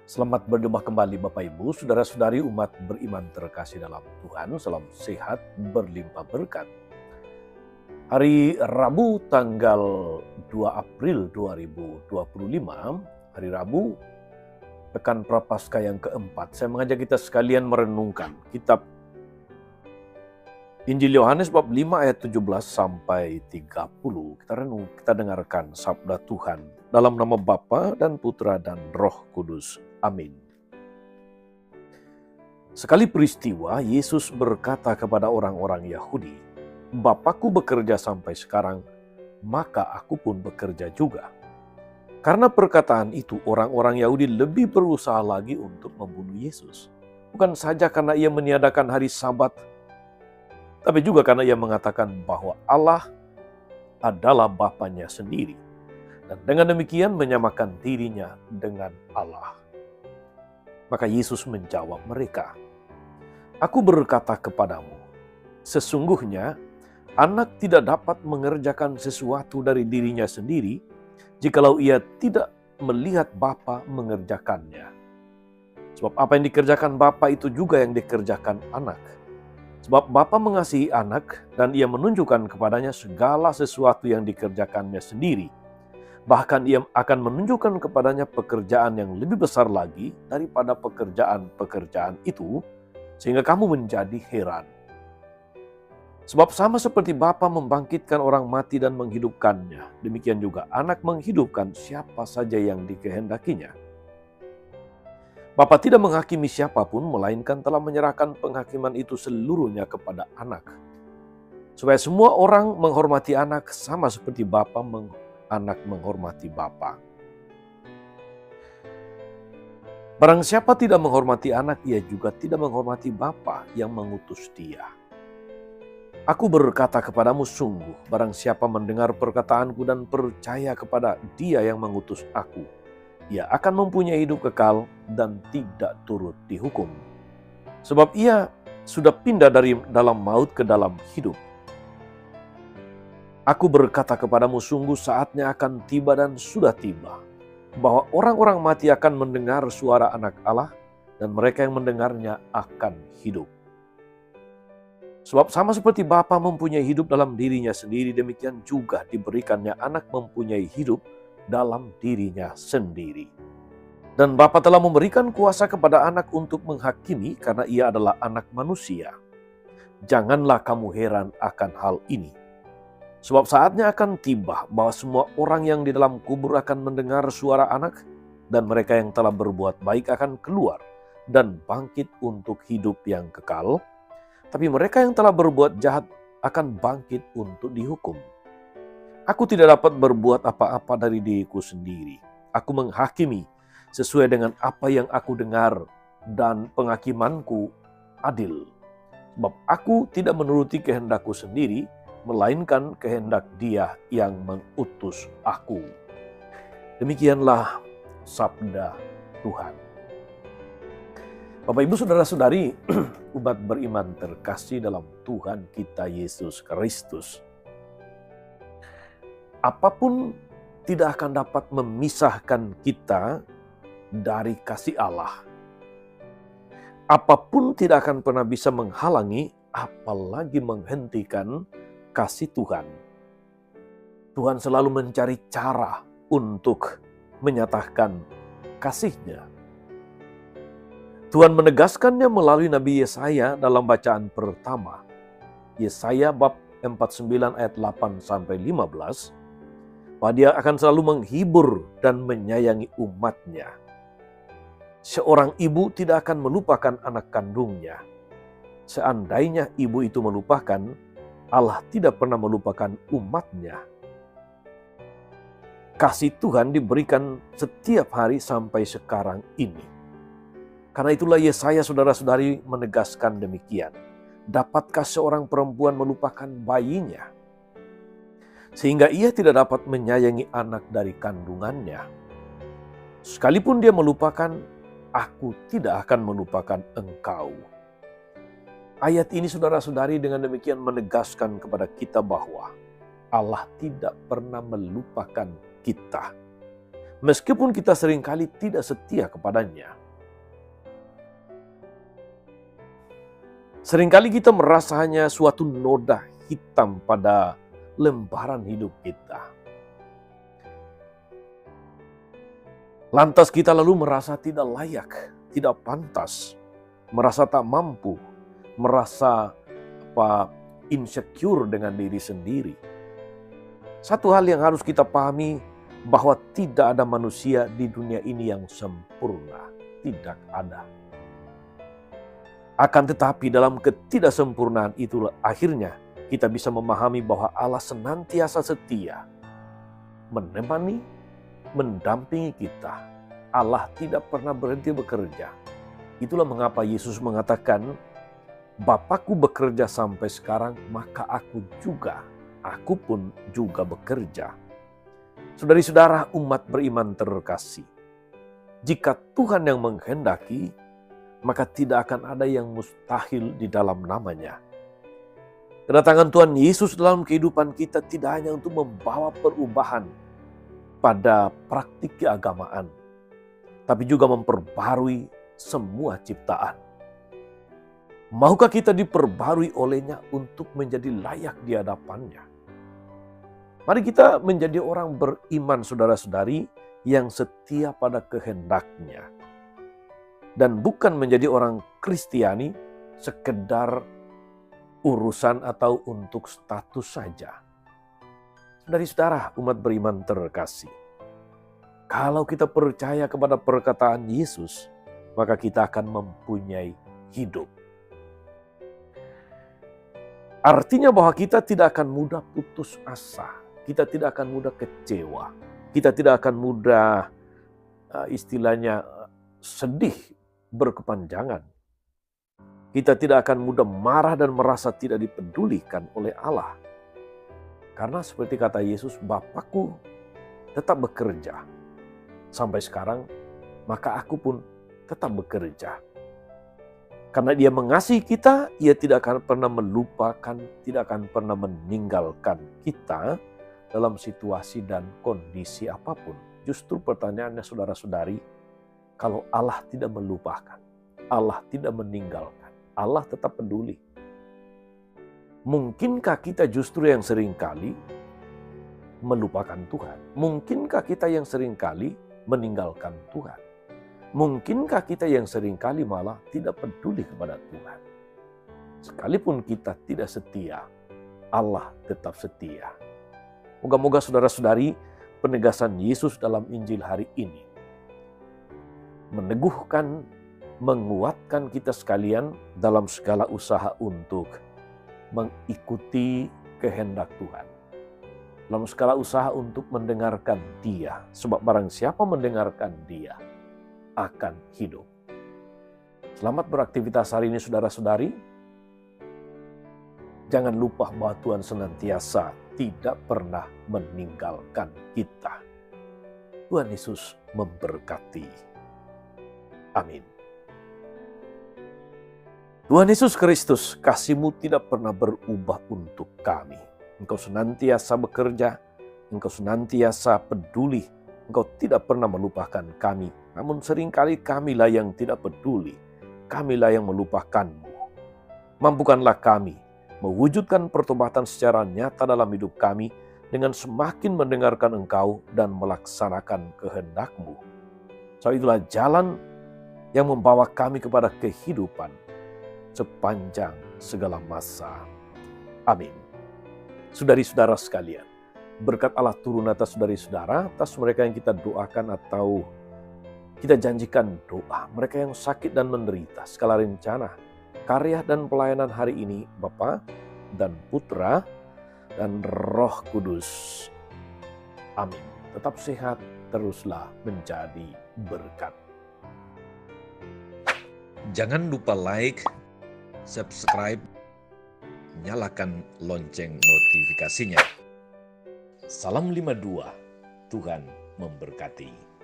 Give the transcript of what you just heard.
Selamat berjumpa kembali Bapak Ibu, Saudara-saudari umat beriman terkasih dalam Tuhan. Salam sehat, berlimpah berkat. Hari Rabu tanggal 2 April 2025, hari Rabu, Pekan Prapaskah yang keempat. Saya mengajak kita sekalian merenungkan kitab Injil Yohanes bab 5 ayat 17 sampai 30. Kita dengarkan sabda Tuhan dalam nama Bapa dan Putra dan Roh Kudus. Amin. Sekali peristiwa, Yesus berkata kepada orang-orang Yahudi, "Bapakku bekerja sampai sekarang, maka aku pun bekerja juga." Karena perkataan itu, orang-orang Yahudi lebih berusaha lagi untuk membunuh Yesus. Bukan saja karena ia meniadakan hari Sabat, tapi juga karena ia mengatakan bahwa Allah adalah Bapanya sendiri. Dan dengan demikian menyamakan dirinya dengan Allah. Maka Yesus menjawab mereka, "Aku berkata kepadamu, sesungguhnya anak tidak dapat mengerjakan sesuatu dari dirinya sendiri, jikalau ia tidak melihat Bapa mengerjakannya. Sebab apa yang dikerjakan Bapa itu juga yang dikerjakan anak. Sebab Bapa mengasihi anak dan ia menunjukkan kepadanya segala sesuatu yang dikerjakannya sendiri. Bahkan ia akan menunjukkan kepadanya pekerjaan yang lebih besar lagi daripada pekerjaan-pekerjaan itu, sehingga kamu menjadi heran. Sebab sama seperti Bapa membangkitkan orang mati dan menghidupkannya, demikian juga anak menghidupkan siapa saja yang dikehendakinya. Bapa tidak menghakimi siapapun, melainkan telah menyerahkan penghakiman itu seluruhnya kepada anak. Supaya semua orang menghormati anak sama seperti anak menghormati Bapa. Barang siapa tidak menghormati anak, ia juga tidak menghormati Bapa yang mengutus dia. Aku berkata kepadamu sungguh, barang siapa mendengar perkataanku dan percaya kepada dia yang mengutus aku, ia akan mempunyai hidup kekal dan tidak turut dihukum. Sebab ia sudah pindah dari dalam maut ke dalam hidup. Aku berkata kepadamu sungguh saatnya akan tiba dan sudah tiba, bahwa orang-orang mati akan mendengar suara Anak Allah dan mereka yang mendengarnya akan hidup. Sebab sama seperti Bapa mempunyai hidup dalam dirinya sendiri, demikian juga diberikannya anak mempunyai hidup dalam dirinya sendiri. Dan Bapa telah memberikan kuasa kepada anak untuk menghakimi karena ia adalah anak manusia. Janganlah kamu heran akan hal ini. Sebab saatnya akan tiba bahwa semua orang yang di dalam kubur akan mendengar suara anak, dan mereka yang telah berbuat baik akan keluar dan bangkit untuk hidup yang kekal. Tapi mereka yang telah berbuat jahat akan bangkit untuk dihukum. Aku tidak dapat berbuat apa-apa dari diriku sendiri. Aku menghakimi sesuai dengan apa yang aku dengar, dan penghakimanku adil. Sebab aku tidak menuruti kehendakku sendiri, melainkan kehendak Dia yang mengutus aku." Demikianlah sabda Tuhan. Bapak Ibu Saudara-saudari, umat beriman terkasih dalam Tuhan kita Yesus Kristus. Apapun tidak akan dapat memisahkan kita dari kasih Allah. Apapun tidak akan pernah bisa menghalangi, apalagi menghentikan kasih Tuhan. Tuhan selalu mencari cara untuk menyatakan kasih-Nya. Tuhan menegaskannya melalui Nabi Yesaya dalam bacaan pertama. Yesaya bab 49 ayat 8 sampai 15, bahwa Dia akan selalu menghibur dan menyayangi umat-Nya. Seorang ibu tidak akan melupakan anak kandungnya. Seandainya ibu itu melupakan, Allah tidak pernah melupakan umat-Nya. Kasih Tuhan diberikan setiap hari sampai sekarang ini. Karena itulah Yesaya saudara-saudari menegaskan demikian. Dapatkah seorang perempuan melupakan bayinya, sehingga ia tidak dapat menyayangi anak dari kandungannya? Sekalipun dia melupakan, aku tidak akan melupakan engkau. Ayat ini saudara-saudari dengan demikian menegaskan kepada kita bahwa Allah tidak pernah melupakan kita. meskipun kita seringkali tidak setia kepadanya. Seringkali kita merasa hanya suatu noda hitam pada lembaran hidup kita. Lantas kita lalu merasa tidak layak, tidak pantas, merasa tak mampu, merasa insecure dengan diri sendiri. Satu hal yang harus kita pahami, bahwa tidak ada manusia di dunia ini yang sempurna. Tidak ada. Akan tetapi dalam ketidaksempurnaan itulah akhirnya kita bisa memahami bahwa Allah senantiasa setia, menemani, mendampingi kita. Allah tidak pernah berhenti bekerja. Itulah mengapa Yesus mengatakan, Bapakku bekerja sampai sekarang, maka aku pun juga bekerja. Saudari-saudara, umat beriman terkasih, jika Tuhan yang menghendaki, maka tidak akan ada yang mustahil di dalam namanya. Kedatangan Tuhan Yesus dalam kehidupan kita tidak hanya untuk membawa perubahan pada praktik keagamaan, tapi juga memperbarui semua ciptaan. Maukah kita diperbarui olehnya untuk menjadi layak di hadapannya? Mari kita menjadi orang beriman, saudara-saudari, yang setia pada kehendaknya. Dan bukan menjadi orang Kristiani sekedar urusan atau untuk status saja. Saudari-saudara, umat beriman terkasih, kalau kita percaya kepada perkataan Yesus, maka kita akan mempunyai hidup. Artinya bahwa kita tidak akan mudah putus asa. Kita tidak akan mudah kecewa. Kita tidak akan mudah istilahnya sedih berkepanjangan. Kita tidak akan mudah marah dan merasa tidak dipedulikan oleh Allah. Karena seperti kata Yesus, Bapakku tetap bekerja sampai sekarang, maka aku pun tetap bekerja. Karena Dia mengasihi kita, Ia tidak akan pernah melupakan, tidak akan pernah meninggalkan kita dalam situasi dan kondisi apapun. Justru pertanyaannya, saudara-saudari, kalau Allah tidak melupakan, Allah tidak meninggalkan, Allah tetap peduli, mungkinkah kita justru yang seringkali melupakan Tuhan? Mungkinkah kita yang seringkali meninggalkan Tuhan? Mungkinkah kita yang seringkali malah tidak peduli kepada Tuhan? Sekalipun kita tidak setia, Allah tetap setia. Moga-moga saudara-saudari, penegasan Yesus dalam Injil hari ini meneguhkan, menguatkan kita sekalian dalam segala usaha untuk mengikuti kehendak Tuhan. Dalam segala usaha untuk mendengarkan Dia. Sebab barang siapa mendengarkan Dia akan hidup. Selamat beraktivitas hari ini, saudara-saudari. Jangan lupa bahwa Tuhan senantiasa tidak pernah meninggalkan kita. Tuhan Yesus memberkati. Amin. Tuhan Yesus Kristus, kasih-Mu tidak pernah berubah untuk kami. Engkau senantiasa bekerja, Engkau senantiasa peduli, Engkau tidak pernah melupakan kami. Namun seringkali kamilah yang tidak peduli, kamilah yang melupakan-Mu. Mampukanlah kami mewujudkan pertobatan secara nyata dalam hidup kami dengan semakin mendengarkan Engkau dan melaksanakan kehendak-Mu. So itulah jalan yang membawa kami kepada kehidupan sepanjang segala masa. Amin. Saudari-saudara sekalian, berkat Allah turun atas saudari-saudara, atas mereka yang kita doakan atau kita janjikan doa, mereka yang sakit dan menderita, segala rencana, karya dan pelayanan hari ini, Bapa dan Putra dan Roh Kudus. Amin. Tetap sehat, teruslah menjadi berkat. Jangan lupa like, subscribe, nyalakan lonceng notifikasinya. Salam 52, Tuhan memberkati.